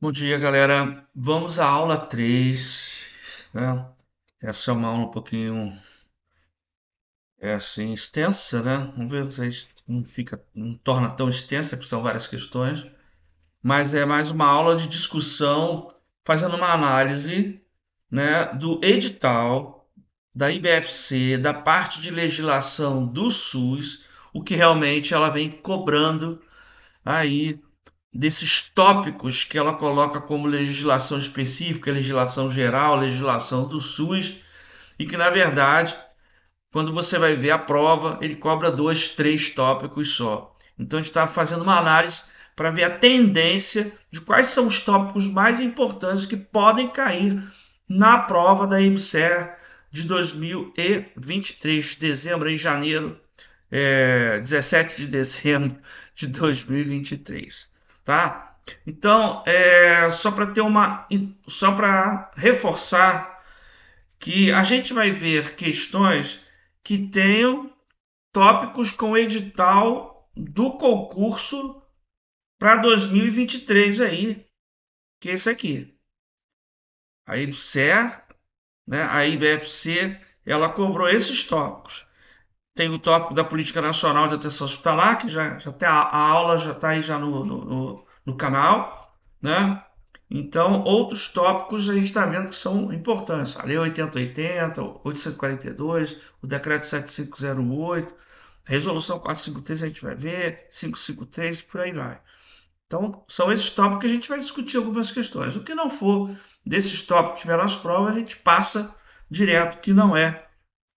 Bom dia, galera. Vamos à aula 3, né? Essa é uma aula um pouquinho assim extensa, né? Vamos ver se a gente não torna tão extensa, porque são várias questões, mas é mais uma aula de discussão, fazendo uma análise, né, do edital da IBFC, da parte de legislação do SUS, o que realmente ela vem cobrando aí desses tópicos que ela coloca como legislação específica, legislação geral, legislação do SUS, e que na verdade, quando você vai ver a prova, ele cobra dois, três tópicos só. Então a gente está fazendo uma análise para ver a tendência de quais são os tópicos mais importantes que podem cair na prova da IBSER de 2023, dezembro em janeiro, 17 de dezembro de 2023, tá? Então, só para reforçar que a gente vai ver questões que tenham tópicos com edital do concurso para 2023 aí, que é esse aqui. A IBSER, né, a IBFC, ela cobrou esses tópicos. Tem o tópico da Política Nacional de Atenção Hospitalar, que já tem a aula, já está aí já no canal, né? Então, outros tópicos a gente está vendo que são importantes. A Lei 8080, 842, o Decreto 7508, a Resolução 453 a gente vai ver, 553, por aí vai. Então, são esses tópicos que a gente vai discutir algumas questões. O que não for desses tópicos que tiver nas provas, a gente passa direto, que não é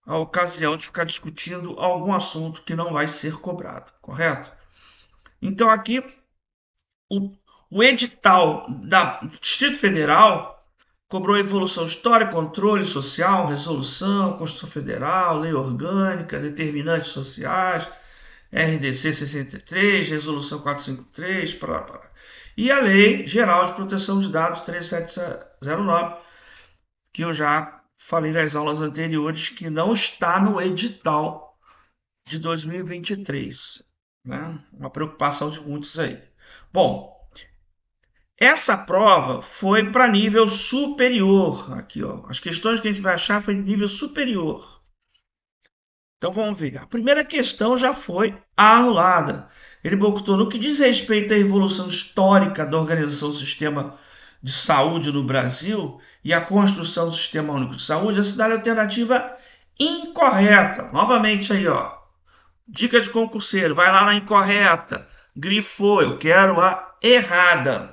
a ocasião de ficar discutindo algum assunto que não vai ser cobrado, correto? Então aqui o, o edital do Distrito Federal cobrou evolução histórica, controle social, resolução, Constituição Federal, lei orgânica, determinantes sociais, RDC 63, resolução 453, e a Lei Geral de Proteção de Dados 3709, que eu já falei nas aulas anteriores que não está no edital de 2023, né? Uma preocupação de muitos aí. Bom, essa prova foi para nível superior. Aqui, ó, as questões que a gente vai achar foi de nível superior. Então vamos ver. A primeira questão já foi anulada. Ele botou no que diz respeito à evolução histórica da organização do sistema de saúde no Brasil e a construção do Sistema Único de Saúde, a cidade alternativa incorreta. Novamente aí, ó. Dica de concurseiro, vai lá na incorreta. Grifou, eu quero a errada.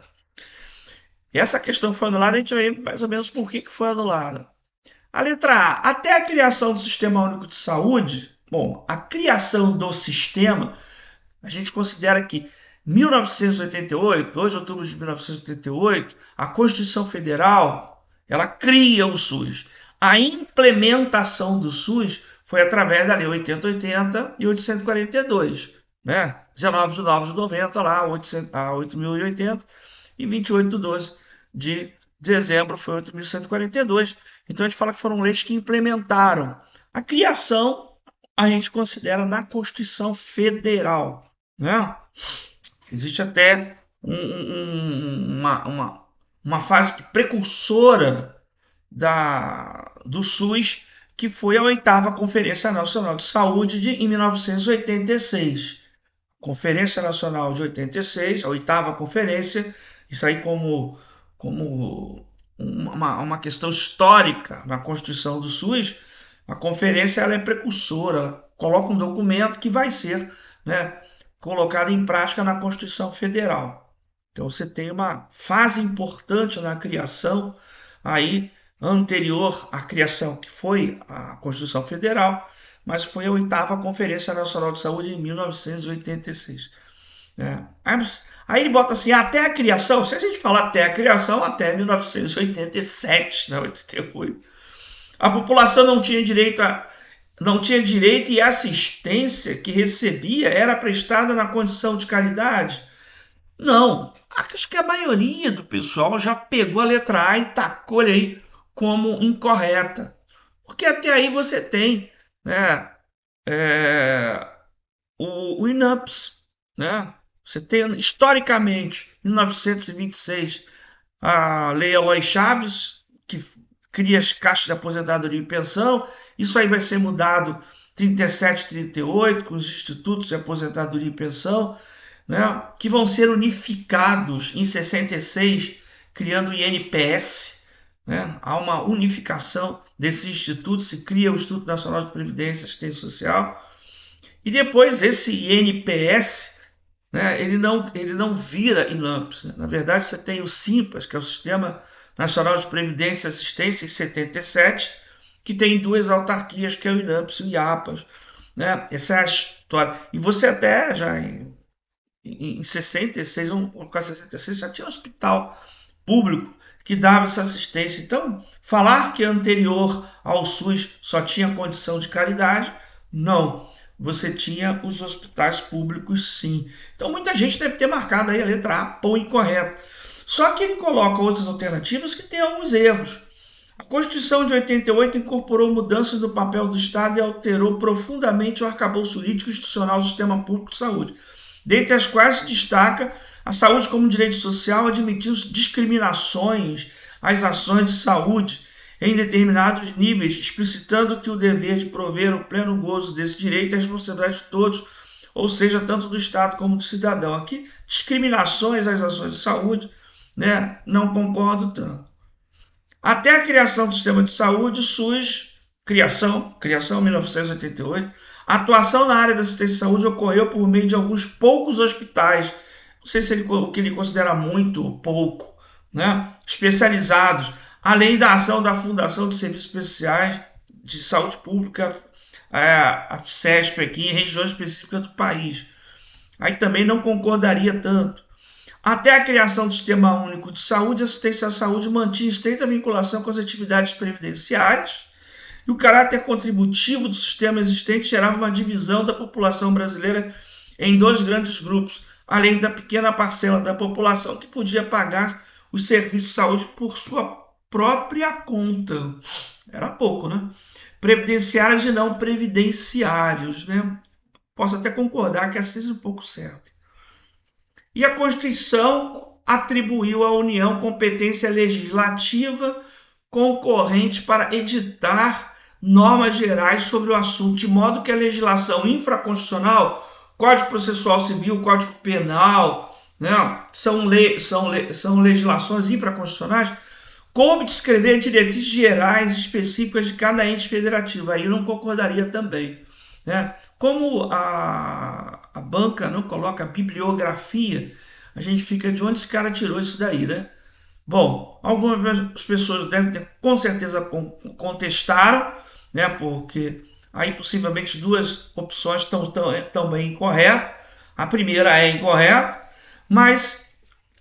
Essa questão foi anulada, a gente vai ver mais ou menos por que foi anulada. A letra A, até a criação do Sistema Único de Saúde, bom, a criação do sistema, a gente considera que 1988, 2 de outubro de 1988, a Constituição Federal, ela cria o SUS. A implementação do SUS foi através da Lei 8080 e 842, né? 19 de 9 de 90, lá, a 8.080, e 28 de 12 de dezembro foi 8.142. Então a gente fala que foram leis que implementaram. A criação a gente considera na Constituição Federal, né? Existe até uma fase precursora do SUS, que foi a oitava Conferência Nacional de Saúde em 1986. Conferência Nacional de 86, a oitava conferência, isso aí como uma questão histórica na Constituição do SUS. A conferência ela é precursora, ela coloca um documento que vai ser, né, colocado em prática na Constituição Federal. Então você tem uma fase importante na criação aí anterior à criação, que foi a Constituição Federal, mas foi a oitava Conferência Nacional de Saúde em 1986. Né? Aí ele bota assim, até a criação, se a gente falar até a criação, até 1987, né, 88, a população não tinha direito e a assistência que recebia era prestada na condição de caridade? Não, acho que a maioria do pessoal já pegou a letra A e tacou aí como incorreta. Porque até aí você tem, né, é, o INAPS, né? Você tem historicamente, em 1926, a Lei Eloy Chaves, que cria as caixas de aposentadoria e pensão. Isso aí vai ser mudado 37 e 38, com os institutos de aposentadoria e pensão, né, que vão ser unificados em 66, criando o INPS. Né? Há uma unificação desses institutos, se cria o Instituto Nacional de Previdência e Assistência Social. E depois esse INPS, né, ele não vira INAMPS. Né? Na verdade, você tem o SIMPAS, que é o Sistema Nacional de Previdência e Assistência, em 77, que tem duas autarquias, que é o INAMPS e o IAPAS. Né? Essa é a história. E você até já em 66, vamos colocar 66, já tinha um hospital público que dava essa assistência. Então, falar que anterior ao SUS só tinha condição de caridade, não. Você tinha os hospitais públicos, sim. Então, muita gente deve ter marcado aí a letra A por incorreta. Só que ele coloca outras alternativas que têm alguns erros. A Constituição de 88 incorporou mudanças no papel do Estado e alterou profundamente o arcabouço jurídico e institucional do sistema público de saúde, dentre as quais se destaca a saúde como direito social, admitindo discriminações às ações de saúde em determinados níveis, explicitando que o dever de prover o pleno gozo desse direito é a responsabilidade de todos, ou seja, tanto do Estado como do cidadão. Aqui, discriminações às ações de saúde, né, não concordo tanto. Até a criação do sistema de saúde, SUS, criação 1988, a atuação na área da assistência de saúde ocorreu por meio de alguns poucos hospitais, não sei se o que ele considera muito ou pouco, né, especializados, além da ação da Fundação de Serviços Especiais de Saúde Pública, a FCESP, aqui em regiões específicas do país. Aí também não concordaria tanto. Até a criação do Sistema Único de Saúde, a assistência à saúde mantinha estreita vinculação com as atividades previdenciárias e o caráter contributivo do sistema existente gerava uma divisão da população brasileira em dois grandes grupos, além da pequena parcela da população que podia pagar os serviços de saúde por sua própria conta. Era pouco, né? Previdenciários e não previdenciários, né? Posso até concordar que essa seja um pouco certa. E a Constituição atribuiu à União competência legislativa concorrente para editar normas gerais sobre o assunto, de modo que a legislação infraconstitucional, Código Processual Civil, Código Penal, né, são legislações infraconstitucionais, coube descrever diretrizes gerais específicas de cada ente federativo. Aí eu não concordaria também. Né? Como a banca não coloca bibliografia, a gente fica de onde esse cara tirou isso daí, né? Bom, algumas pessoas devem ter, com certeza, contestaram, né? Porque aí possivelmente duas opções estão também incorretas. A primeira é incorreta, mas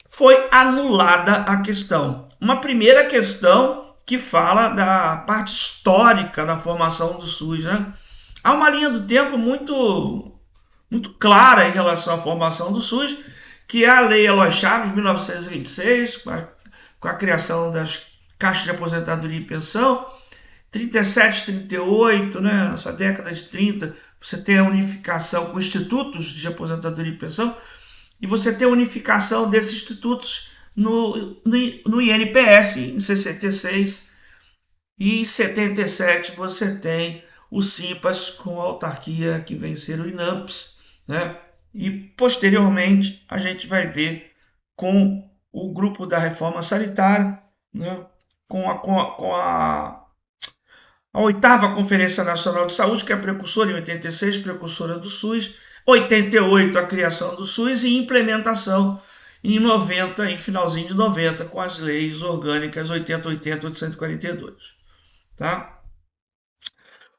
foi anulada a questão. Uma primeira questão que fala da parte histórica da formação do SUS, né? Há uma linha do tempo muito clara em relação à formação do SUS, que é a Lei Eloy Chaves, de 1926, com a criação das caixas de aposentadoria e pensão, 37, 38, né, nessa década de 30, você tem a unificação com institutos de aposentadoria e pensão, e você tem a unificação desses institutos no INPS, em 66, e em 77 você tem o SIMPAS com a autarquia que vem ser o INAMPS, né? E posteriormente a gente vai ver com o grupo da reforma sanitária, né? com a oitava Conferência Nacional de Saúde, que é a precursora em 86, precursora do SUS, 88 a criação do SUS e implementação em 90, em finalzinho de 90, com as leis orgânicas 8080 e 842. Tá?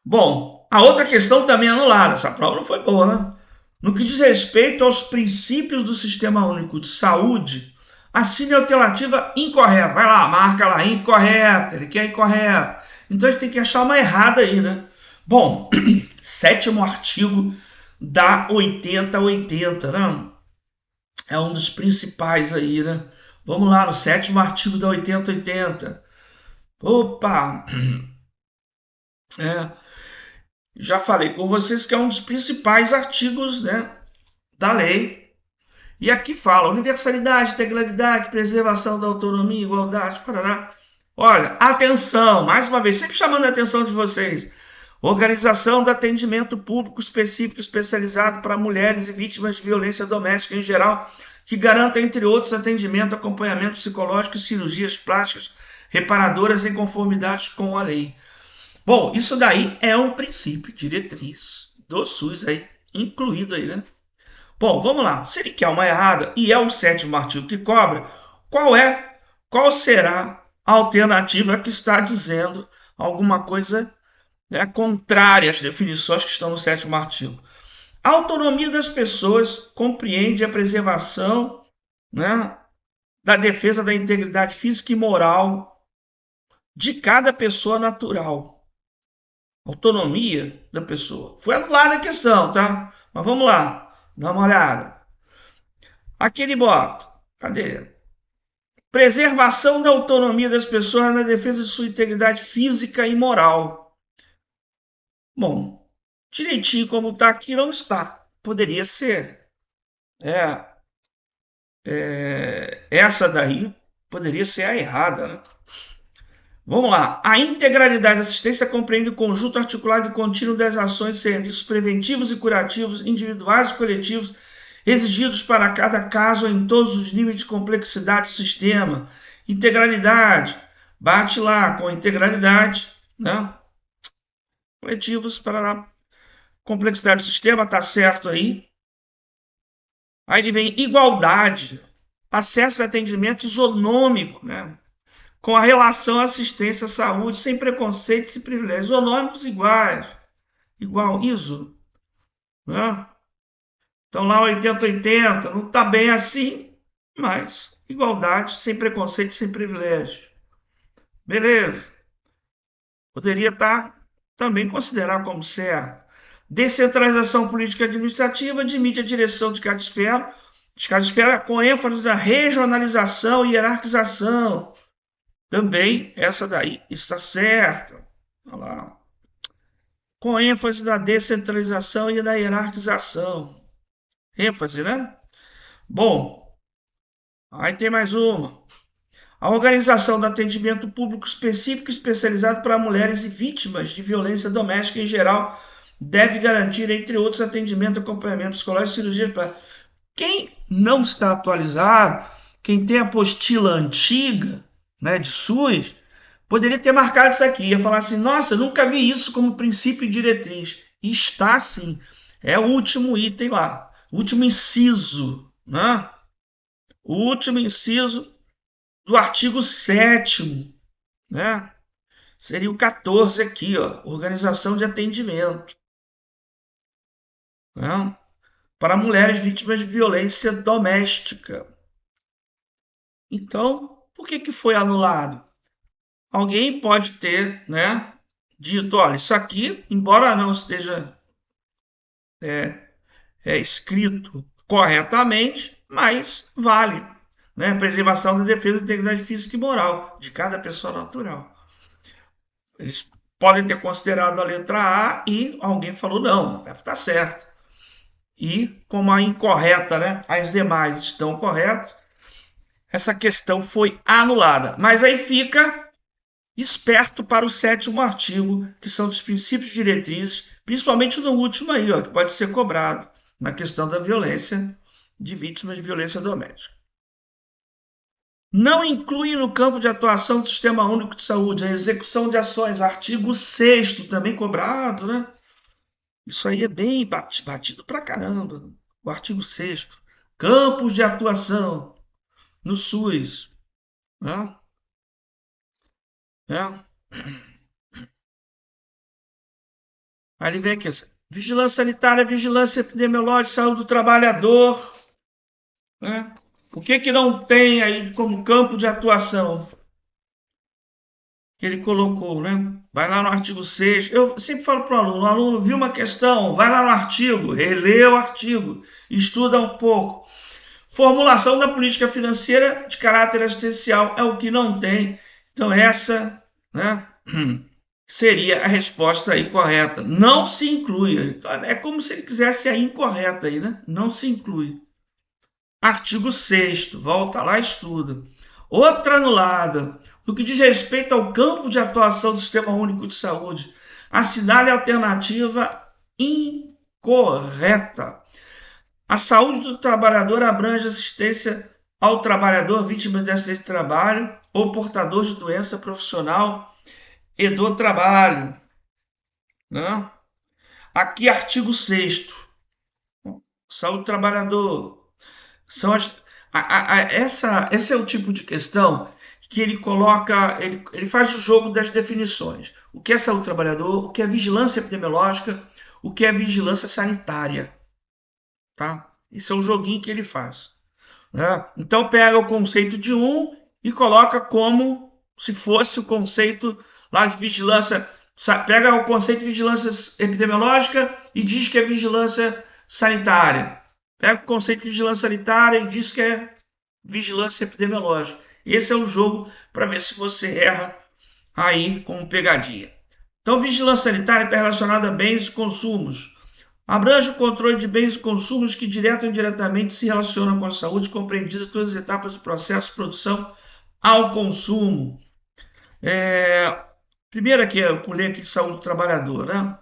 Bom, a outra questão também anulada, essa prova não foi boa, né? No que diz respeito aos princípios do Sistema Único de Saúde, assine a alternativa incorreta. Vai lá, marca lá, incorreta, ele quer incorreta. Então a gente tem que achar uma errada aí, né? Bom, sétimo artigo da 8080, né? É um dos principais aí, né? Vamos lá, no sétimo artigo da 8080. Opa! Já falei com vocês que é um dos principais artigos, né, da lei. E aqui fala universalidade, integralidade, preservação da autonomia, igualdade, parará. Olha, atenção, mais uma vez, sempre chamando a atenção de vocês. Organização do atendimento público específico especializado para mulheres e vítimas de violência doméstica em geral, que garanta, entre outros, atendimento, acompanhamento psicológico e cirurgias plásticas reparadoras em conformidade com a lei. Bom, isso daí é um princípio diretriz do SUS aí, incluído aí, né? Bom, vamos lá. Se ele quer uma errada e é o 7º artigo que cobra, qual será a alternativa que está dizendo alguma coisa, né, contrária às definições que estão no 7º artigo? A autonomia das pessoas compreende a preservação, né, da defesa da integridade física e moral de cada pessoa natural. Autonomia da pessoa. Foi anulada a questão, tá? Mas vamos lá, dá uma olhada. Aqui ele bota, cadê? Preservação da autonomia das pessoas na defesa de sua integridade física e moral. Bom, direitinho como está aqui não está. Poderia ser. Essa daí poderia ser a errada, né? Vamos lá. A integralidade da assistência compreende o conjunto articulado e contínuo das ações e serviços preventivos e curativos, individuais e coletivos, exigidos para cada caso em todos os níveis de complexidade do sistema. Integralidade. Bate lá com a integralidade, né? Coletivos para complexidade do sistema, tá certo aí. Aí ele vem igualdade. Acesso a atendimento isonômico, né? Com a relação à assistência à saúde, sem preconceitos e privilégios, isonômicos iguais, igual ISO, né? Então lá 80-80, não está bem assim, mas igualdade, sem preconceito, sem privilégio. Beleza. Poderia estar também considerar como certo. Descentralização política administrativa admite a direção de cada esfera com ênfase na regionalização e hierarquização. Também essa daí está certa. Olha lá. Com ênfase na descentralização e na hierarquização. ênfase, né? Bom, aí tem mais uma. A organização do atendimento público específico e especializado para mulheres e vítimas de violência doméstica em geral deve garantir, entre outros, atendimento, acompanhamento psicológico e cirurgia para quem não está atualizado, quem tem a apostila antiga, né, de SUS, poderia ter marcado isso aqui, ia falar assim, nossa, eu nunca vi isso como princípio e diretriz. E está sim, é o último item lá, o último inciso, né? O último inciso do artigo 7º, né? Seria o 14 aqui, ó, organização de atendimento, né? Para mulheres vítimas de violência doméstica. Então, por que foi anulado? Alguém pode ter, né, dito, olha, isso aqui, embora não esteja escrito corretamente, mas vale, né? Preservação da defesa da integridade física e moral de cada pessoa natural. Eles podem ter considerado a letra A e alguém falou, não, deve estar certo. E como a incorreta, né, as demais estão corretas, essa questão foi anulada. Mas aí fica esperto para o 7º artigo, que são dos princípios diretrizes, principalmente no último aí, ó, que pode ser cobrado na questão da violência de vítimas de violência doméstica. Não inclui no campo de atuação do Sistema Único de Saúde a execução de ações, artigo 6º, também cobrado, né? Isso aí é bem batido pra caramba. O artigo 6º, campos de atuação no SUS, né? Aí ele vem aqui, vigilância sanitária, vigilância epidemiológica, saúde do trabalhador, né? O que não tem aí como campo de atuação que ele colocou, né? Vai lá no artigo 6. Eu sempre falo para o aluno viu uma questão, vai lá no artigo, relê o artigo, estuda um pouco. Formulação da política financeira de caráter assistencial é o que não tem. Então essa, né, seria a resposta aí correta. Não se inclui. Então, é como se ele quisesse a incorreta aí, né? Não se inclui. Artigo 6º, volta lá e estuda. Outra anulada. No que diz respeito ao campo de atuação do Sistema Único de Saúde, assinale a alternativa incorreta. A saúde do trabalhador abrange assistência ao trabalhador vítima de acidente de trabalho ou portador de doença profissional e do trabalho. Né? Aqui, artigo 6º. Saúde do trabalhador. São esse é o tipo de questão que ele coloca, ele faz o jogo das definições. O que é saúde do trabalhador, o que é vigilância epidemiológica, o que é vigilância sanitária. Tá? Esse é o joguinho que ele faz. Né? Então pega o conceito de um e coloca como se fosse o conceito lá de vigilância. Pega o conceito de vigilância epidemiológica e diz que é vigilância sanitária. Pega o conceito de vigilância sanitária e diz que é vigilância epidemiológica. Esse é o jogo para ver se você erra aí com pegadinha. Então, vigilância sanitária está relacionada a bens e consumos. Abrange o controle de bens e consumos que direto ou indiretamente se relacionam com a saúde, compreendidas todas as etapas do processo de produção ao consumo. Primeiro aqui, eu pulei aqui de saúde do trabalhador, né?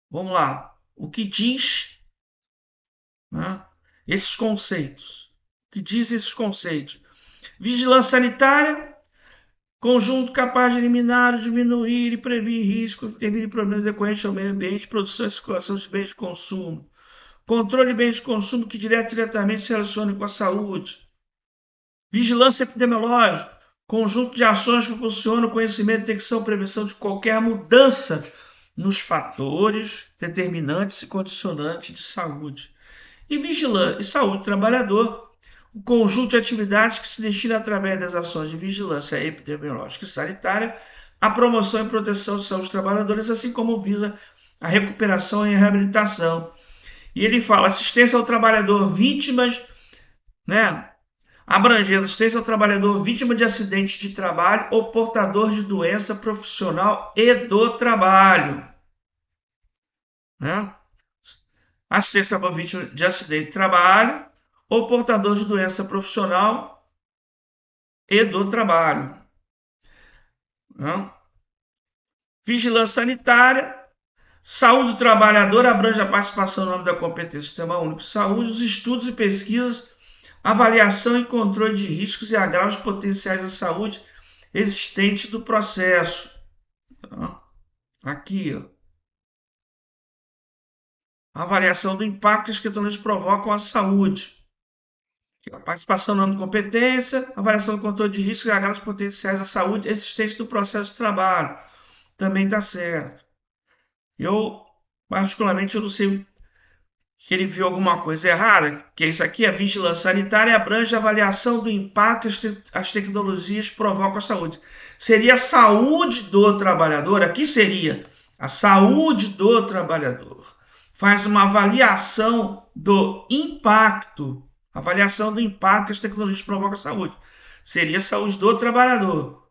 Vamos lá. O que diz, né, esses conceitos? O que diz esses conceitos? Vigilância sanitária, conjunto capaz de eliminar, diminuir e prevenir riscos, intervir em problemas decorrentes ao meio ambiente, produção e circulação de bens de consumo. Controle de bens de consumo que diretamente se relacionam com a saúde. Vigilância epidemiológica, conjunto de ações que proporcionam conhecimento, detecção e prevenção de qualquer mudança nos fatores determinantes e condicionantes de saúde. E vigilância e saúde do trabalhador, o conjunto de atividades que se destina através das ações de vigilância epidemiológica e sanitária à promoção e proteção da saúde dos trabalhadores, assim como visa a recuperação e a reabilitação. E ele fala assistência ao trabalhador vítimas, né? Abrangendo assistência ao trabalhador vítima de acidente de trabalho ou portador de doença profissional e do trabalho. Né? Assistência ao vítima de acidente de trabalho ou portador de doença profissional e do trabalho. Né? Vigilância sanitária. Saúde do trabalhador abrange a participação no âmbito da competência do Sistema Único de Saúde, os estudos e pesquisas, avaliação e controle de riscos e agravos potenciais à saúde existentes do processo. Aqui, ó. Avaliação do impacto que as questões provocam à saúde. A participação no âmbito de competência, avaliação do controle de riscos e agravos potenciais à saúde existentes do processo de trabalho. Também está certo. Eu, particularmente, eu não sei que ele viu alguma coisa errada, que isso aqui é vigilância sanitária, abrange a avaliação do impacto que as tecnologias provocam à saúde. Seria a saúde do trabalhador, aqui seria a saúde do trabalhador. Faz uma avaliação do impacto, que as tecnologias provocam à saúde. Seria a saúde do trabalhador.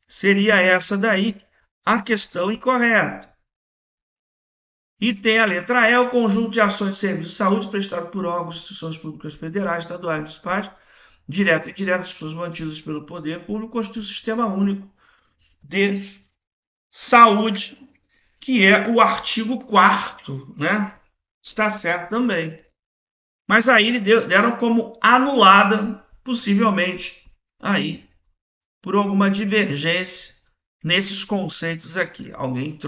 Seria essa daí a questão incorreta. E tem a letra E, o conjunto de ações de serviço de saúde prestadas por órgãos e instituições públicas federais, estaduais e municipais, direto e indiretas, pessoas mantidas pelo poder público, constitui o Sistema Único de Saúde, que é o artigo 4º, né? Está certo também. Mas aí eles deram como anulada, possivelmente, aí, por alguma divergência nesses conceitos aqui. Alguém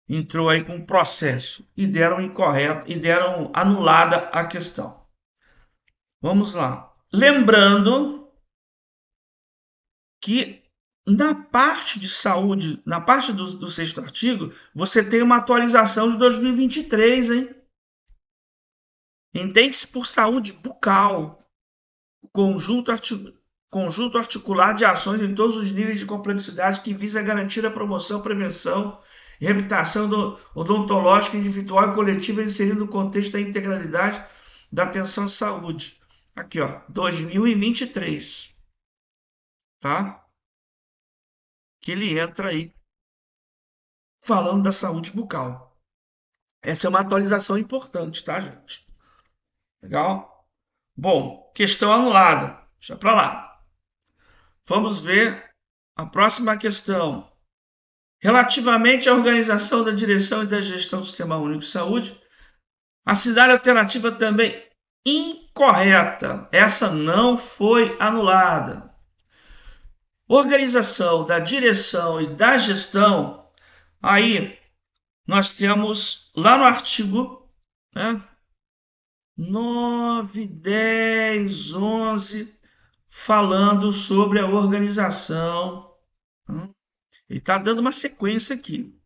entrou aí com um processo e deram incorreto e deram anulada a questão. Vamos lá. Lembrando que na parte de saúde, na parte do 6º artigo, você tem uma atualização de 2023, hein? Entende-se por saúde bucal, conjunto articulado de ações em todos os níveis de complexidade que visa garantir a promoção, prevenção e reabilitação odontológica individual e coletiva inserindo no contexto da integralidade da atenção à saúde. Aqui, ó, 2023, tá? Que ele entra aí falando da saúde bucal. Essa é uma atualização importante, tá, gente? Legal? Bom, questão anulada. Deixa para lá. Vamos ver a próxima questão. Relativamente à organização da direção e da gestão do Sistema Único de Saúde, a cidade alternativa também incorreta. Essa não foi anulada. Organização da direção e da gestão, aí nós temos lá no artigo, né, 9, 10, 11, falando sobre a organização. Ele está dando uma sequência aqui.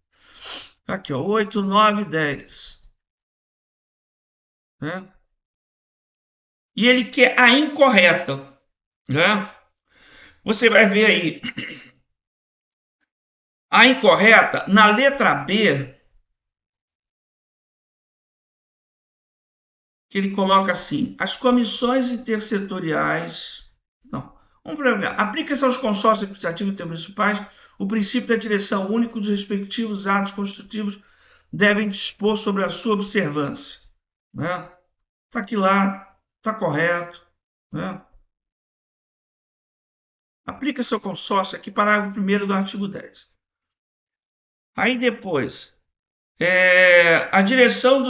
Aqui, ó, 8, 9, 10. Né? E ele quer a incorreta. Né? Você vai ver aí a incorreta na letra B, que ele coloca assim: as comissões intersetoriais. Não. Vamos ver. Aplica-se aos consórcios administrativos intermunicipais o princípio da direção única dos respectivos atos constitutivos devem dispor sobre a sua observância. Né? Está aqui lá, está correto. Né? Aplica-se ao consórcio aqui, parágrafo 1º do artigo 10. Aí depois, a direção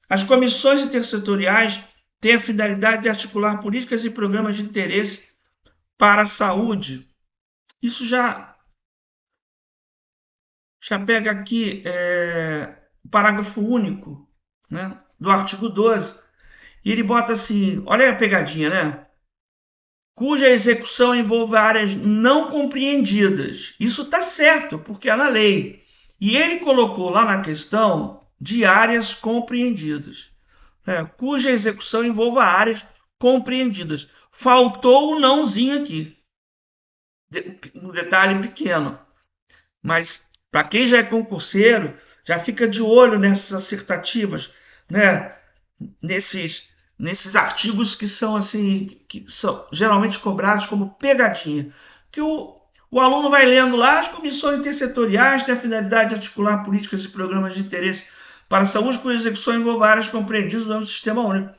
as comissões intersetoriais têm a finalidade de articular políticas e programas de interesse para a saúde. Isso já pega aqui o parágrafo único, né, do artigo 12, e ele bota assim, olha a pegadinha, né? Cuja execução envolva áreas não compreendidas. Isso está certo, porque é na lei. E ele colocou lá na questão de áreas compreendidas. Cuja execução envolva áreas compreendidas. Faltou o nãozinho aqui. Um detalhe pequeno. Mas para quem já é concurseiro, já fica de olho nessas assertativas, né? nesses artigos que são assim, que são geralmente cobrados como pegadinha. Que o aluno vai lendo lá, as comissões intersetoriais têm a finalidade de articular políticas e programas de interesse para a saúde com execução envolve áreas compreendidas no âmbito do Sistema Único.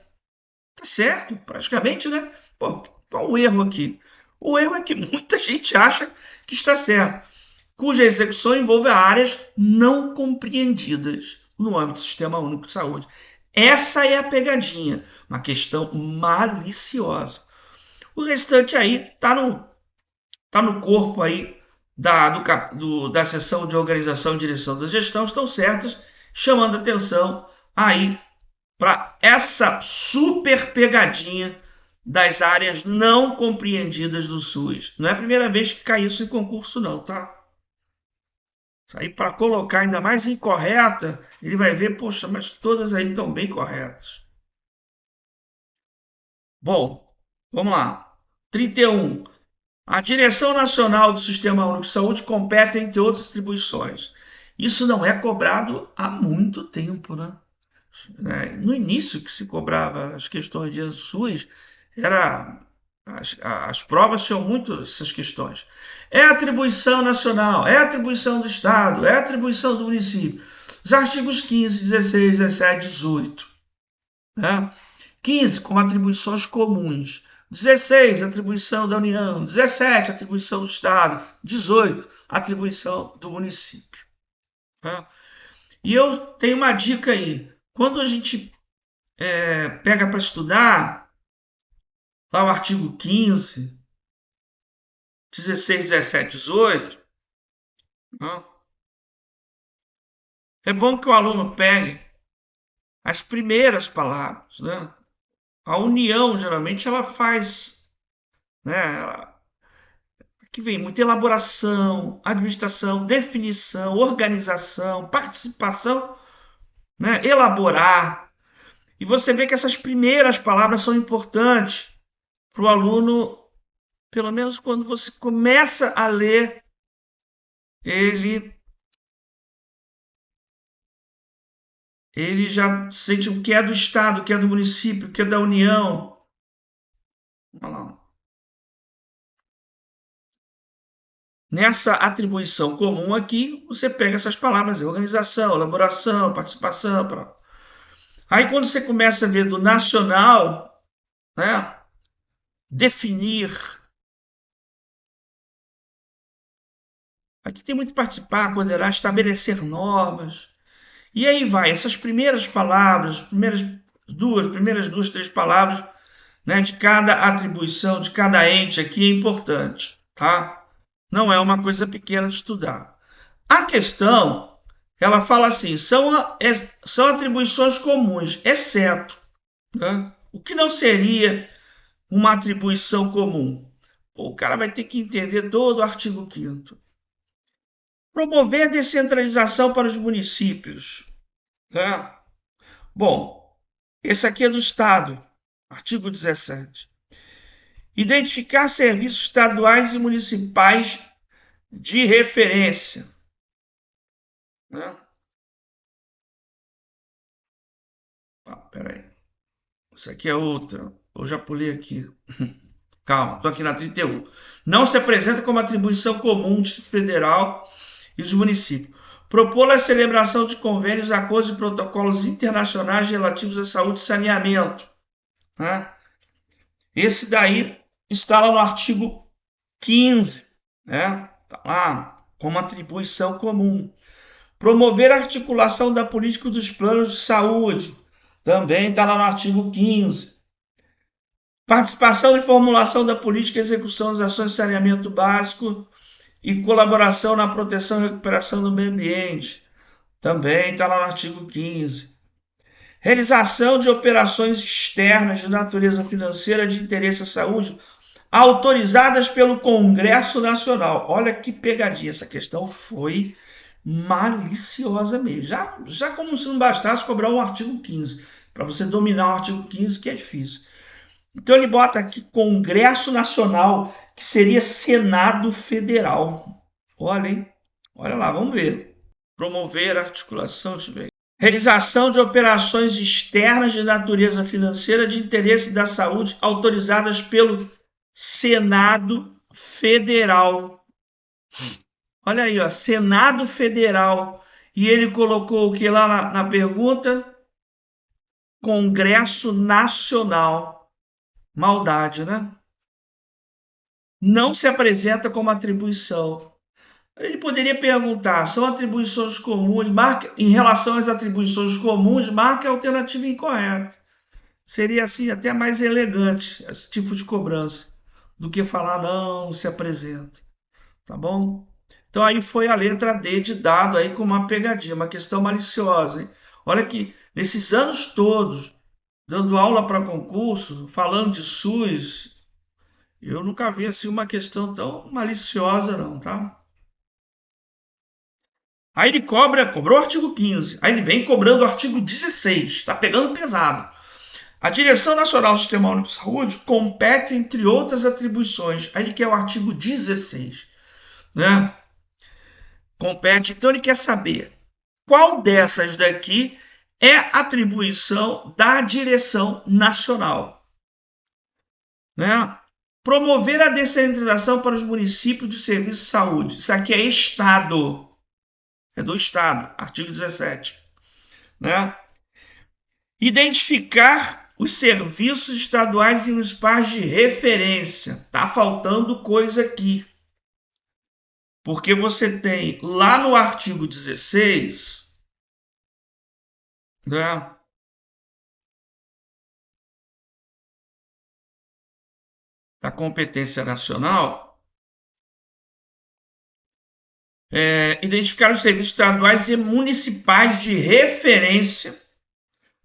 Tá certo, praticamente, né? Pô, qual o erro aqui? O erro é que muita gente acha que está certo, cuja execução envolve áreas não compreendidas no âmbito do Sistema Único de Saúde. Essa é a pegadinha, uma questão maliciosa. O restante aí tá no corpo aí da seção de organização e direção da gestão, estão certas, chamando atenção aí para essa super pegadinha das áreas não compreendidas do SUS. Não é a primeira vez que cai isso em concurso, não, tá? Aí para colocar ainda mais incorreta, ele vai ver, poxa, mas todas aí estão bem corretas. Bom, vamos lá. 31. A Direção Nacional do Sistema Único de Saúde compete, entre outras atribuições. Isso não é cobrado há muito tempo, né? No início que se cobrava as questões de SUS, as provas tinham muito essas questões. É atribuição nacional, é atribuição do Estado, é atribuição do município. Os artigos 15, 16, 17, 18. Né? 15, como atribuições comuns. 16, atribuição da União. 17, atribuição do Estado. 18, atribuição do município. Né? E eu tenho uma dica aí. Quando a gente pega para estudar, lá o artigo 15, 16, 17, 18, né? É bom que o aluno pegue as primeiras palavras. Né? A união, geralmente, ela faz... Né? Aqui vem muita elaboração, administração, definição, organização, participação, né? Elaborar. E você vê que essas primeiras palavras são importantes para o aluno, pelo menos quando você começa a ler, ele já sente o que é do Estado, o que é do município, o que é da União. Olha lá. Nessa atribuição comum aqui, você pega essas palavras: organização, elaboração, participação. Aí quando você começa a ver do nacional, né, definir, aqui tem muito participar, coordenar, estabelecer normas, e aí vai, essas primeiras palavras, primeiras duas, três palavras, né, de cada atribuição, de cada ente aqui é importante, tá? Não é uma coisa pequena de estudar. A questão, ela fala assim, são atribuições comuns, exceto, né, o que não seria uma atribuição comum. Pô, o cara vai ter que entender todo o artigo 5º. Promover a descentralização para os municípios, né? Bom, esse aqui é do Estado, artigo 17. Identificar serviços estaduais e municipais de referência, né? Peraí, isso aqui é outra, eu já pulei aqui. Calma, estou aqui na 31. Não se apresenta como atribuição comum do Distrito Federal e dos municípios. Propor a celebração de convênios, acordos e protocolos internacionais relativos à saúde e saneamento, né? Esse daí está lá no artigo 15, né? Está lá como atribuição comum. Promover a articulação da política dos planos de saúde, também está lá no artigo 15. Participação e formulação da política e execução das ações de saneamento básico e colaboração na proteção e recuperação do meio ambiente, também está lá no artigo 15. Realização de operações externas de natureza financeira de interesse à saúde, autorizadas pelo Congresso Nacional. Olha que pegadinha, essa questão foi maliciosa mesmo. Já como se não bastasse cobrar o artigo 15, para você dominar o artigo 15, que é difícil. Então ele bota aqui Congresso Nacional, que seria Senado Federal. Olha, hein? Olha lá, vamos ver. Promover a articulação, deixa eu ver. Realização de operações externas de natureza financeira de interesse da saúde autorizadas pelo Senado Federal. Olha aí, ó, Senado Federal. E ele colocou o que lá na pergunta? Congresso Nacional. Maldade, né? Não se apresenta como atribuição. Ele poderia perguntar, são atribuições comuns, marca, em relação às atribuições comuns, marque a alternativa incorreta. Seria assim até mais elegante esse tipo de cobrança do que falar não se apresenta, tá bom? Então aí foi a letra D de dado aí com uma pegadinha, uma questão maliciosa, hein? Olha que nesses anos todos dando aula para concurso, falando de SUS, eu nunca vi assim uma questão tão maliciosa não, tá? Aí ele cobrou o artigo 15, aí ele vem cobrando o artigo 16, está pegando pesado. A Direção Nacional do Sistema Único de Saúde compete, entre outras atribuições, aí ele quer o artigo 16, né? Compete, então ele quer saber qual dessas daqui é atribuição da Direção Nacional, né? Promover a descentralização para os municípios de serviço de saúde. Isso aqui é Estado. É do Estado, artigo 17. Né? Identificar os serviços estaduais e municipais de referência. Tá faltando coisa aqui. Porque você tem lá no artigo 16, né? Da competência nacional, identificar os serviços estaduais e municipais de referência.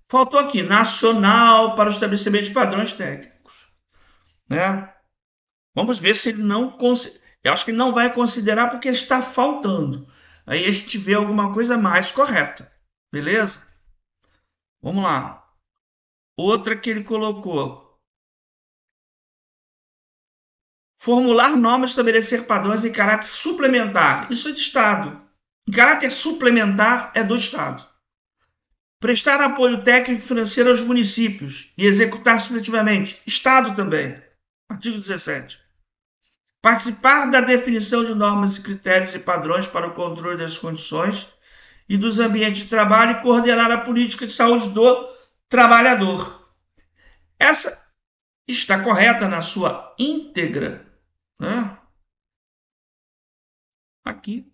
Faltou aqui, nacional para o estabelecimento de padrões técnicos, né? Vamos ver se ele não... Eu acho que ele não vai considerar porque está faltando. Aí a gente vê alguma coisa mais correta, beleza? Vamos lá. Outra que ele colocou. Formular normas, estabelecer padrões em caráter suplementar. Isso é de Estado. Em caráter suplementar é do Estado. Prestar apoio técnico e financeiro aos municípios e executar supletivamente. Estado também. Artigo 17. Participar da definição de normas, critérios e padrões para o controle das condições e dos ambientes de trabalho e coordenar a política de saúde do trabalhador. Essa está correta na sua íntegra, né? Aqui.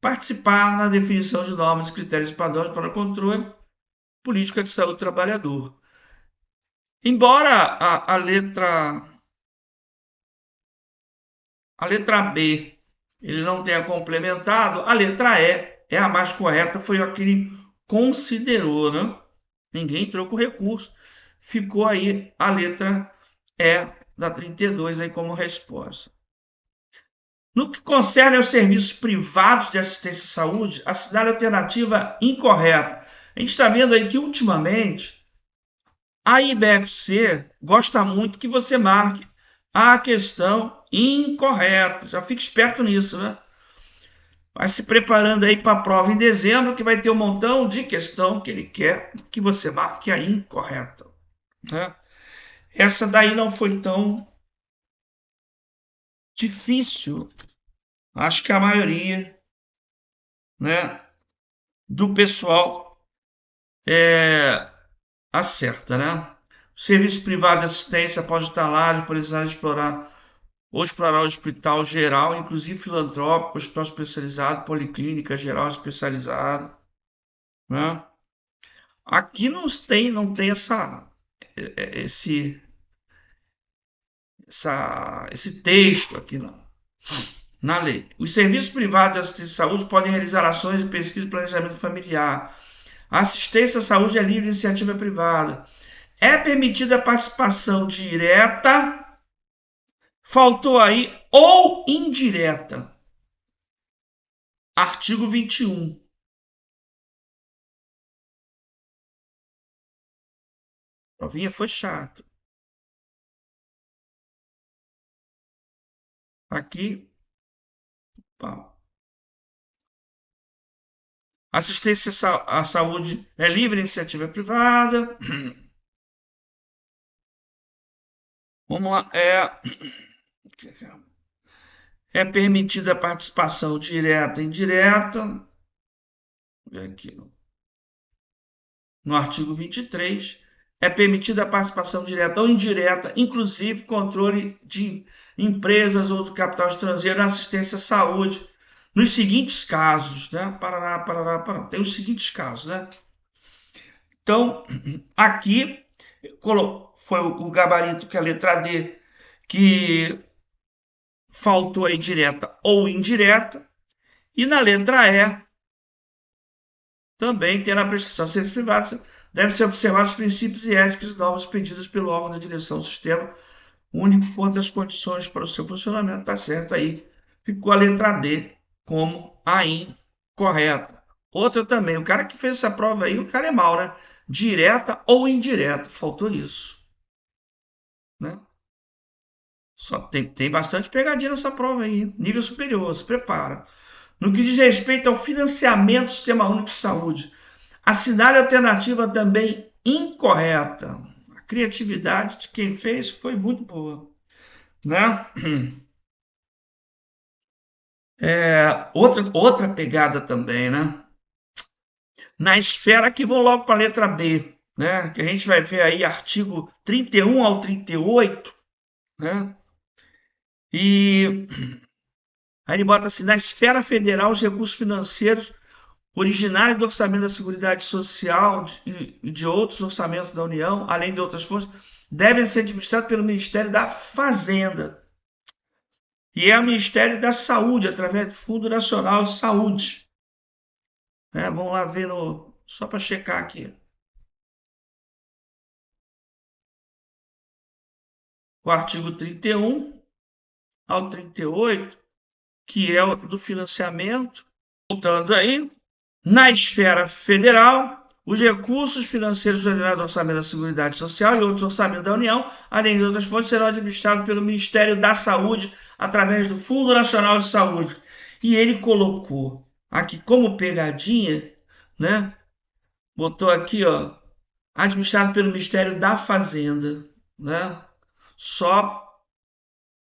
Participar na definição de normas, critérios e padrões para o controle política de saúde do trabalhador. Embora a letra B ele não tenha complementado, a letra E é a mais correta, foi a que ele considerou, né? Ninguém entrou com recurso, ficou aí a letra E da 32 aí como resposta. No que concerne aos serviços privados de assistência à saúde, assinale a alternativa incorreta. A gente está vendo aí que ultimamente a IBFC gosta muito que você marque a questão incorreta. Já fique esperto nisso, né? Vai se preparando aí para a prova em dezembro, que vai ter um montão de questão que ele quer que você marque a incorreta, né? Essa daí não foi tão difícil. Acho que a maioria, né, do pessoal acerta, né? O serviço privado de assistência pode estar lá de precisar explorar o hospital geral, inclusive filantrópico, hospital especializado, policlínica geral especializada, né? Aqui não tem esse, esse texto aqui na lei. Os serviços privados de assistência à saúde podem realizar ações de pesquisa e planejamento familiar. A assistência à saúde é livre de iniciativa privada. É permitida a participação direta, faltou aí, ou indireta. Artigo 21. Provinha foi chato. Aqui, pá. Assistência à saúde é livre iniciativa privada. Vamos lá. É permitida a participação direta e indireta. Aqui no artigo 23. É permitida a participação direta ou indireta, inclusive controle de empresas ou do capital estrangeiro na assistência à saúde, nos seguintes casos, né? Parará. Tem os seguintes casos, né? Então, aqui foi o gabarito que a letra D, que faltou aí direta ou indireta, e na letra E, também tem na prestação de serviços privados, devem ser observados os princípios e éticas e normas pedidas pelo órgão da direção do sistema único quanto às condições para o seu funcionamento. Está certo aí. Ficou a letra D como a incorreta. Outra também, o cara que fez essa prova aí, o cara é mau, né? Direta ou indireta, faltou isso, né? Só tem bastante pegadinha nessa prova aí, nível superior, se prepara. No que diz respeito ao financiamento do Sistema Único de Saúde, assinale a alternativa também incorreta. A criatividade de quem fez foi muito boa, né? Outra pegada também, né? Na esfera que vão logo para a letra B, né? Que a gente vai ver aí artigo 31 ao 38, né? E aí ele bota assim: na esfera federal, os recursos financeiros originários do orçamento da Seguridade Social e de outros orçamentos da União, além de outras fontes, devem ser administrados pelo Ministério da Fazenda. E é o Ministério da Saúde, através do Fundo Nacional de Saúde. Vamos lá ver só para checar aqui. O artigo 31 ao 38, que é o do financiamento. Voltando aí, na esfera federal, os recursos financeiros ordenados do Orçamento da Seguridade Social e outros orçamentos da União, além de outras fontes, serão administrados pelo Ministério da Saúde através do Fundo Nacional de Saúde. E ele colocou aqui como pegadinha, né? Botou aqui, ó, administrado pelo Ministério da Fazenda, né? Só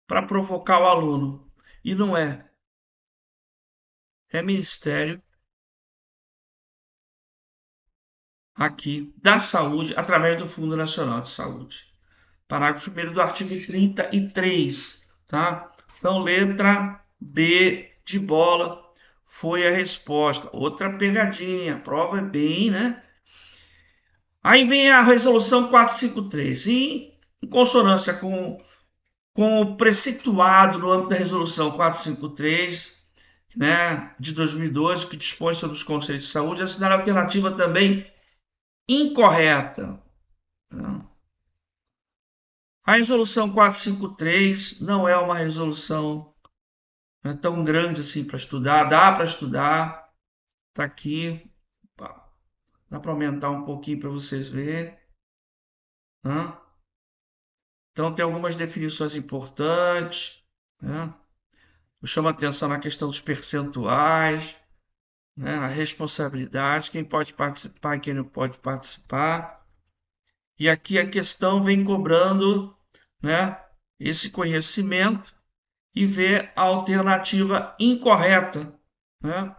para provocar o aluno. E não é. É Ministério aqui da saúde através do Fundo Nacional de Saúde. Parágrafo 1º do artigo 33, tá? Então, letra B de bola foi a resposta. Outra pegadinha, a prova é bem, né? Aí vem a resolução 453, e em consonância com o preceptuado no âmbito da resolução 453, né, de 2012, que dispõe sobre os conselhos de saúde, assinar a alternativa também incorreta. A resolução 453 não é uma resolução tão grande assim para estudar, dá para estudar, está aqui, dá para aumentar um pouquinho para vocês verem. Né? Então tem algumas definições importantes. Né? Eu chamo a atenção na questão dos percentuais, né? A responsabilidade, quem pode participar e quem não pode participar. E aqui a questão vem cobrando, né, esse conhecimento e ver a alternativa incorreta. Né?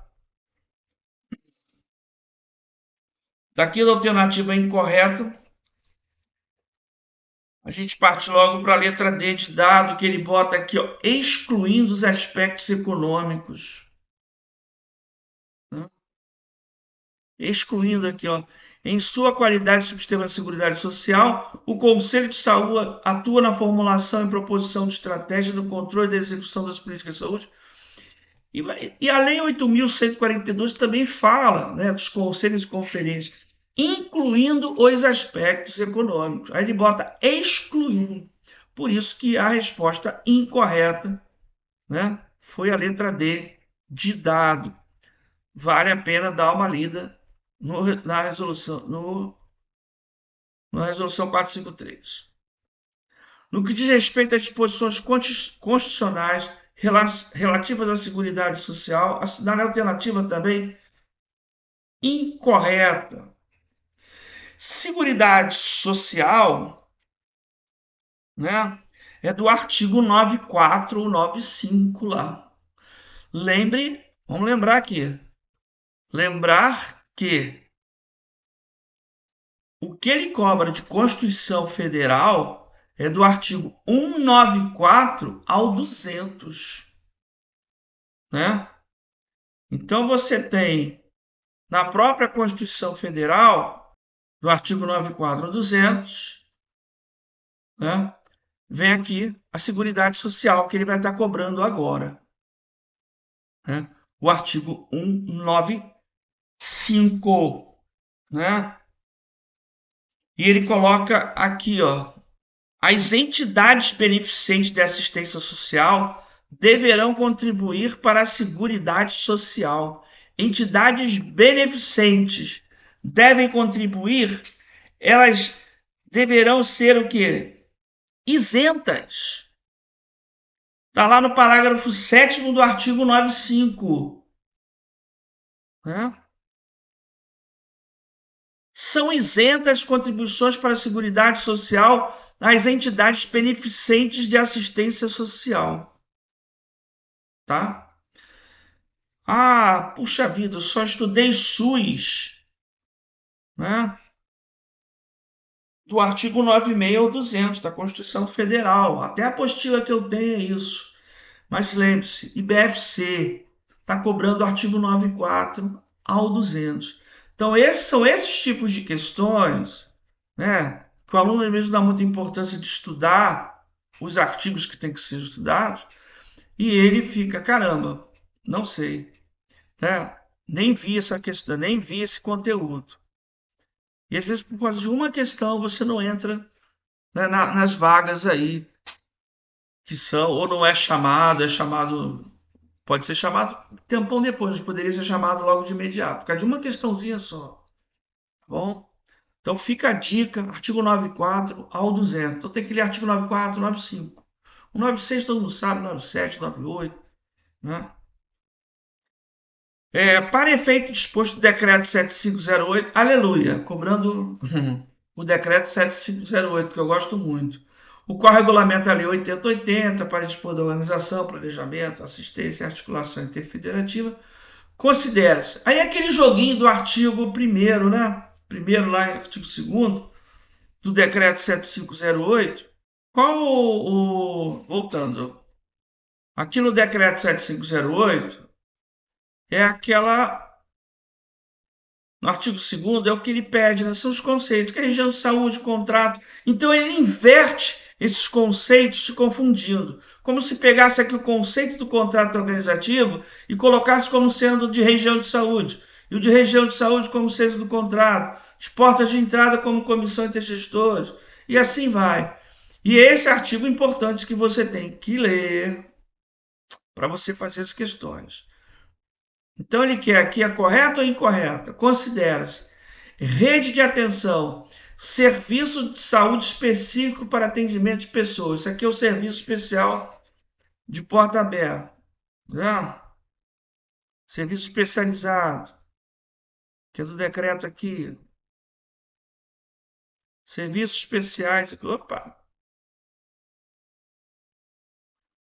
Daqui da alternativa incorreta, a gente parte logo para a letra D de dado, que ele bota aqui, ó, excluindo os aspectos econômicos. Né? Excluindo aqui, ó, em sua qualidade de subsistema de seguridade social, o Conselho de Saúde atua na formulação e proposição de estratégia do controle da execução das políticas de saúde. E a Lei 8.142 também fala, né, dos conselhos e conferências, incluindo os aspectos econômicos. Aí ele bota excluindo. Por isso que a resposta incorreta, né, foi a letra D, de dado. Vale a pena dar uma lida na resolução 453. No que diz respeito às disposições constitucionais relativas à Seguridade Social, assinar a alternativa também incorreta. Seguridade Social, né, é do artigo 94 ou 95 lá. Vamos lembrar aqui. Lembrar que o que ele cobra de Constituição Federal é do artigo 194 ao 200. Né? Então você tem na própria Constituição Federal, do artigo 94 ao 200, né? Vem aqui a Seguridade Social que ele vai estar cobrando agora. Né? O artigo 195. Né? E ele coloca aqui, ó, as entidades beneficentes de assistência social deverão contribuir para a Seguridade Social. Entidades beneficentes devem contribuir, elas deverão ser o quê? Isentas. Está lá no parágrafo 7º do artigo 95. Né? São isentas contribuições para a Seguridade Social nas entidades beneficentes de assistência social. Tá? Ah, puxa vida, eu só estudei SUS. Né? Do artigo 96 ao 200 da Constituição Federal. Até a apostila que eu tenho é isso. Mas lembre-se, IBFC está cobrando o artigo 94 ao 200. Então, são esses tipos de questões, né, que o aluno mesmo dá muita importância de estudar os artigos que têm que ser estudados, e ele fica, caramba, não sei, né, nem vi essa questão, nem vi esse conteúdo. E às vezes, por causa de uma questão, você não entra, né, nas vagas aí, que são, ou não é chamado, pode ser chamado tempão depois, mas poderia ser chamado logo de imediato, por causa de uma questãozinha só. Tá bom? Então fica a dica, artigo 94 ao 200. Então tem que ler artigo 94, 95. O 96 todo mundo sabe, 97, 98. Né? Para efeito disposto do decreto 7508, aleluia, cobrando o decreto 7508, que eu gosto muito. O qual regulamenta a lei 8080 para dispor da organização, planejamento, assistência e articulação interfederativa, considera-se. Aí aquele joguinho do artigo 1º, né? 1º lá em artigo 2º do decreto 7508, voltando, aqui no decreto 7508 é aquela, no artigo 2º é o que ele pede, né? São os conceitos, que é região de saúde, contrato. Então ele inverte esses conceitos se confundindo, como se pegasse aqui o conceito do contrato organizativo e colocasse como sendo de região de saúde, e o de região de saúde como sendo do contrato, as portas de entrada como comissão entre gestores, e assim vai. E esse artigo importante que você tem que ler para você fazer as questões. Então ele quer aqui a correta ou incorreta. Considera-se rede de atenção, serviço de saúde específico para atendimento de pessoas. Isso aqui é o serviço especial de porta aberta, né? Serviço especializado, que é do decreto aqui. Serviços especiais, opa.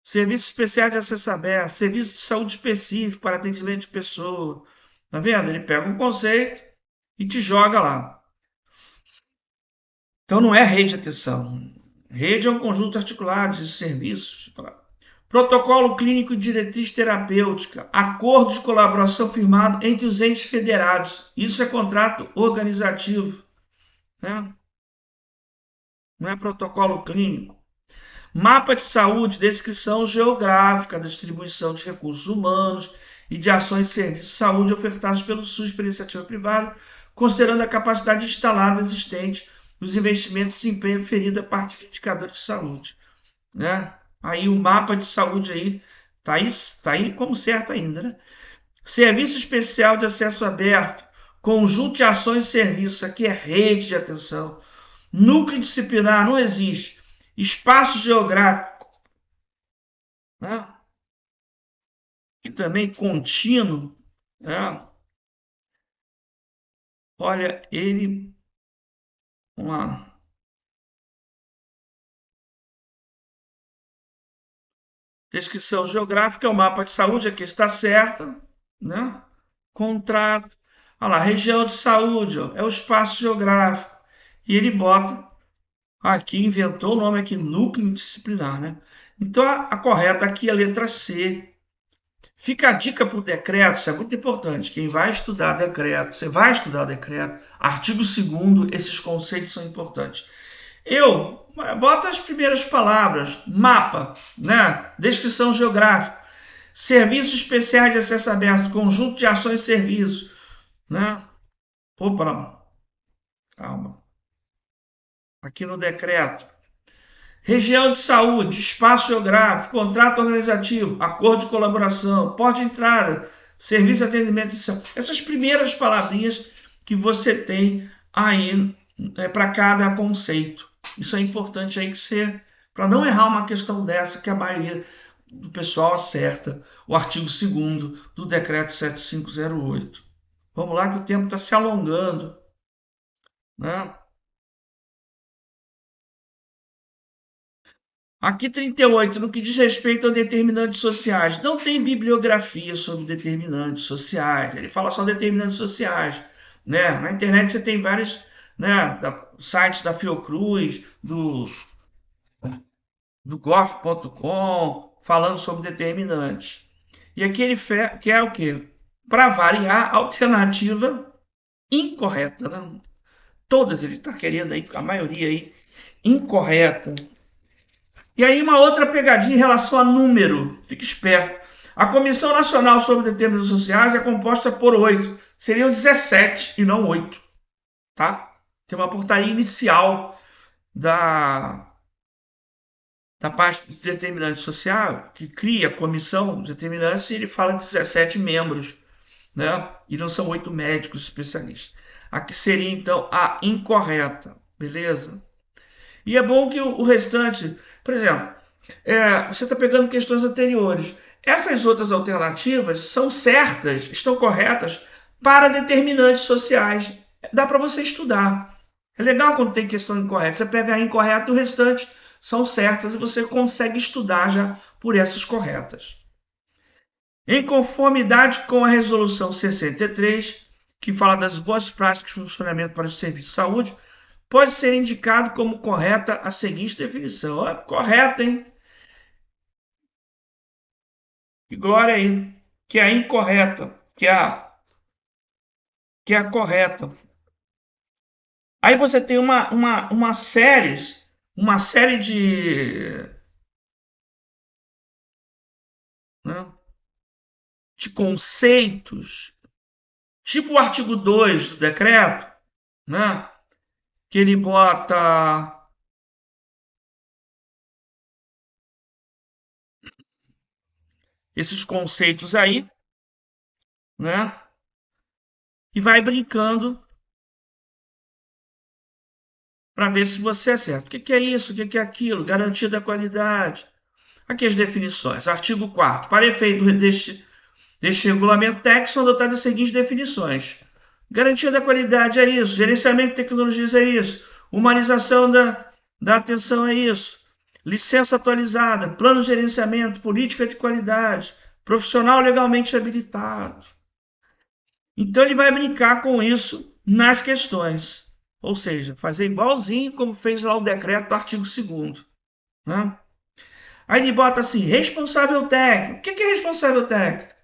Serviço especial de acesso aberto, serviço de saúde específico para atendimento de pessoa. Tá vendo? Ele pega um conceito e te joga lá. Então não é rede de atenção. Rede é um conjunto articulado de serviços. Protocolo clínico e diretriz terapêutica. Acordo de colaboração firmado entre os entes federados. Isso é contrato organizativo, né? Não é protocolo clínico. Mapa de saúde, descrição geográfica da distribuição de recursos humanos e de ações de serviços de saúde ofertados pelo SUS pela iniciativa privada, considerando a capacidade instalada existente, os investimentos de desempenho referido a partir de indicadores de saúde, né? Aí o mapa de saúde aí tá aí como certo ainda, né? Serviço especial de acesso aberto, conjunto de ações e serviços, aqui é rede de atenção. Núcleo disciplinar não existe. Espaço geográfico, né? E também contínuo, né? Olha, ele, uma descrição geográfica é o mapa de saúde, aqui está certa, né? Contrato, olha lá, região de saúde, ó, é o espaço geográfico. E ele bota aqui, inventou o nome aqui, núcleo disciplinar, né? Então a correta aqui é a letra C. Fica a dica para o decreto, isso é muito importante. Quem vai estudar decreto, você vai estudar decreto, artigo 2º, esses conceitos são importantes. Bota as primeiras palavras, mapa, né? Descrição geográfica, serviços especiais de acesso aberto, conjunto de ações e serviços, né? Opa, não. Calma. Aqui no decreto. Região de saúde, espaço geográfico, contrato organizativo, acordo de colaboração, porta de entrada, serviço de atendimento essencial. Essas primeiras palavrinhas que você tem aí para cada conceito. Isso é importante aí que você, para não errar uma questão dessa que a maioria do pessoal acerta, o artigo 2º do decreto 7508. Vamos lá que o tempo está se alongando, né? Aqui 38, no que diz respeito a determinantes sociais. Não tem bibliografia sobre determinantes sociais. Ele fala só determinantes sociais, né? Na internet você tem vários, né, sites da Fiocruz, do gov.com, falando sobre determinantes. E aqui ele quer o quê? Para variar, alternativa incorreta, né? Todas ele está querendo aí, a maioria aí, incorreta. E aí uma outra pegadinha em relação a número, fique esperto. A Comissão Nacional sobre Determinados Sociais é composta por 8, seriam 17 e não 8, tá? Tem uma portaria inicial da parte de determinante social que cria a comissão de determinantes e ele fala de 17 membros, né? E não são 8 médicos especialistas. Aqui seria então a incorreta, beleza? E é bom que o restante, por exemplo, você está pegando questões anteriores. Essas outras alternativas são certas, estão corretas para determinantes sociais. Dá para você estudar. É legal quando tem questão incorreta. Você pega a incorreta e o restante são certas e você consegue estudar já por essas corretas. Em conformidade com a resolução 63, que fala das boas práticas de funcionamento para o serviço de saúde, pode ser indicado como correta a seguinte definição. Correta, hein? Que glória aí. Que é a incorreta. Que é a correta. Aí você tem uma série né, de conceitos, tipo o artigo 2 do decreto, né, que ele bota esses conceitos aí, né, e vai brincando para ver se você acerta. O que é isso? O que é aquilo? Garantia da qualidade. Aqui as definições. Artigo 4º. Para efeito deste regulamento técnico são adotadas as seguintes definições. Garantia da qualidade é isso. Gerenciamento de tecnologias é isso. Humanização da atenção é isso. Licença atualizada. Plano de gerenciamento. Política de qualidade. Profissional legalmente habilitado. Então ele vai brincar com isso nas questões. Ou seja, fazer igualzinho como fez lá o decreto do artigo 2º. Né? Aí ele bota assim, responsável técnico. O que é responsável técnico?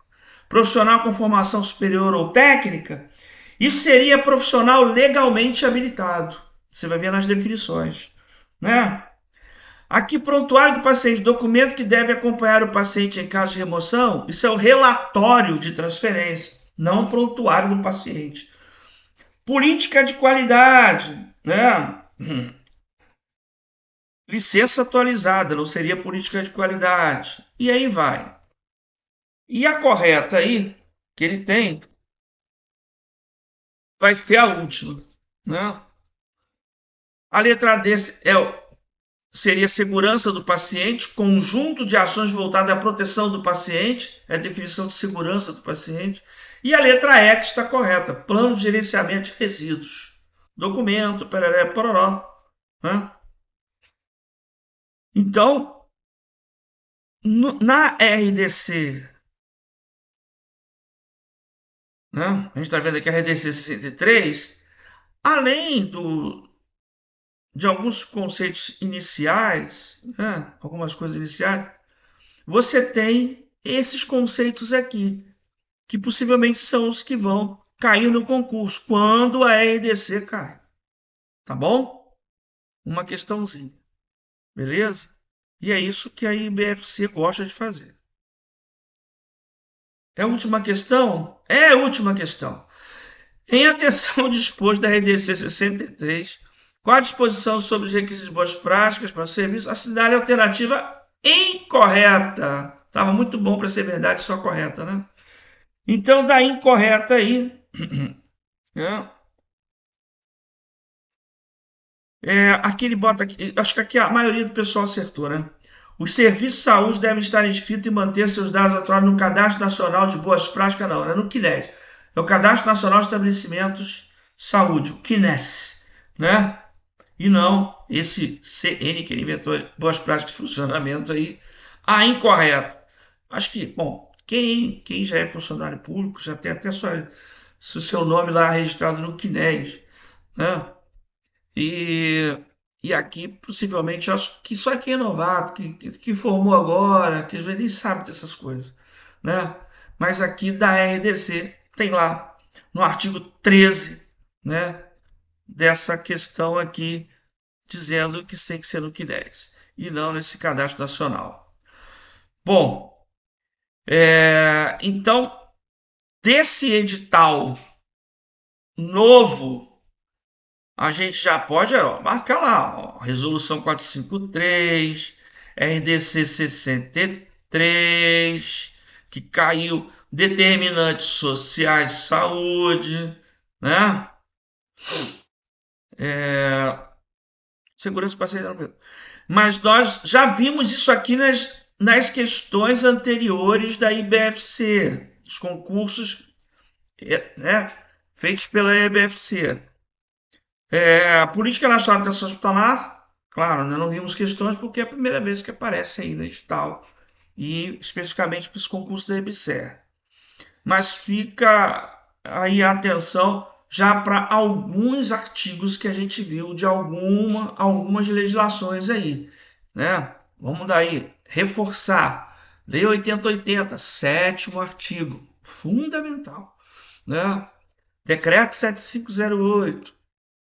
Profissional com formação superior ou técnica? Isso seria profissional legalmente habilitado. Você vai ver nas definições. Né? Aqui, prontuário do paciente, documento que deve acompanhar o paciente em caso de remoção, isso é o relatório de transferência, não o prontuário do paciente. Política de qualidade, né? Licença atualizada, não seria política de qualidade. E aí vai. E a correta aí, que ele tem, vai ser a última. Né? A letra D seria segurança do paciente, conjunto de ações voltadas à proteção do paciente, é a definição de segurança do paciente. E a letra E que está correta, plano de gerenciamento de resíduos. Documento, pereré, pororó. Né? Então, na RDC, né? A gente está vendo aqui a RDC 63, além de alguns conceitos iniciais, né? Algumas coisas iniciais, você tem esses conceitos aqui, que possivelmente são os que vão cair no concurso, quando a RDC cai. Tá bom? Uma questãozinha. Beleza? E é isso que a IBFC gosta de fazer. É a última questão? É a última questão. Em atenção ao disposto da RDC 63, qual a disposição sobre os requisitos de boas práticas para o serviço, assinale a alternativa incorreta. Estava muito bom para ser verdade, só correta, né? Então, da incorreta aí, né? Aqui ele bota, acho que aqui a maioria do pessoal acertou, né? Os serviços de saúde devem estar inscritos e manter seus dados atualizados no Cadastro Nacional de Boas Práticas, não, é no CNES. É o Cadastro Nacional de Estabelecimentos de Saúde, o CNES, né? E não esse CN que ele inventou, Boas Práticas de Funcionamento aí, incorreto. Acho que, bom, quem já é funcionário público já tem até o seu nome lá registrado no CNES, né? E aqui, possivelmente, acho que só quem é novato, que formou agora, que às vezes nem sabe dessas coisas, né? Mas aqui da RDC tem lá, no artigo 13, né? Dessa questão aqui, dizendo que tem que ser no CNES e não nesse cadastro nacional. Bom, então, desse edital novo, a gente já pode marcar lá, resolução 453, RDC 63, que caiu, determinantes sociais de saúde, né? Segurança paciente. Mas nós já vimos isso aqui nas questões anteriores da IBFC, os concursos, né, feitos pela IBFC. A Política Nacional de Atenção Hospitalar, claro, ainda não vimos questões porque é a primeira vez que aparece aí no edital, e especificamente para os concursos da EBSER. Mas fica aí a atenção já para alguns artigos que a gente viu de algumas legislações aí, né? Vamos daí reforçar. Lei 8080, sétimo artigo, fundamental, né? Decreto 7508,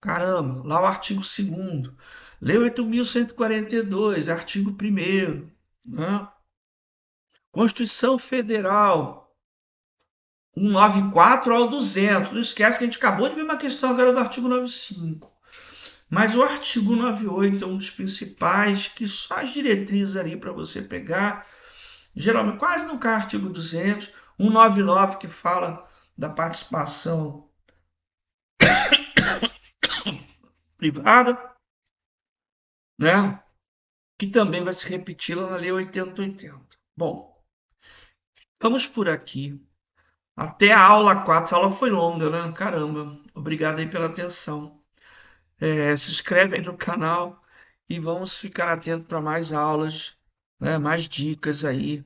caramba, lá o artigo 2º. Lei 8.142, artigo 1º, né? Constituição Federal, 194 ao 200. Não esquece que a gente acabou de ver uma questão agora do artigo 95. Mas o artigo 98 é um dos principais, que só as diretrizes ali para você pegar. Geralmente quase não cai artigo 200. 199 que fala da participação privada, né? Que também vai se repetir lá na Lei 8080. Bom, vamos por aqui. Até a aula 4. Essa aula foi longa, né? Caramba. Obrigado aí pela atenção. Se inscreve aí no canal e vamos ficar atentos para mais aulas, né? Mais dicas aí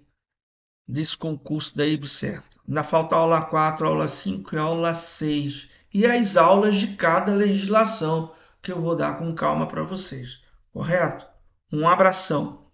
desse concurso da IBCERT. Ainda falta a aula 4, aula 5 e aula 6. E as aulas de cada legislação que eu vou dar com calma para vocês. Correto? Um abração.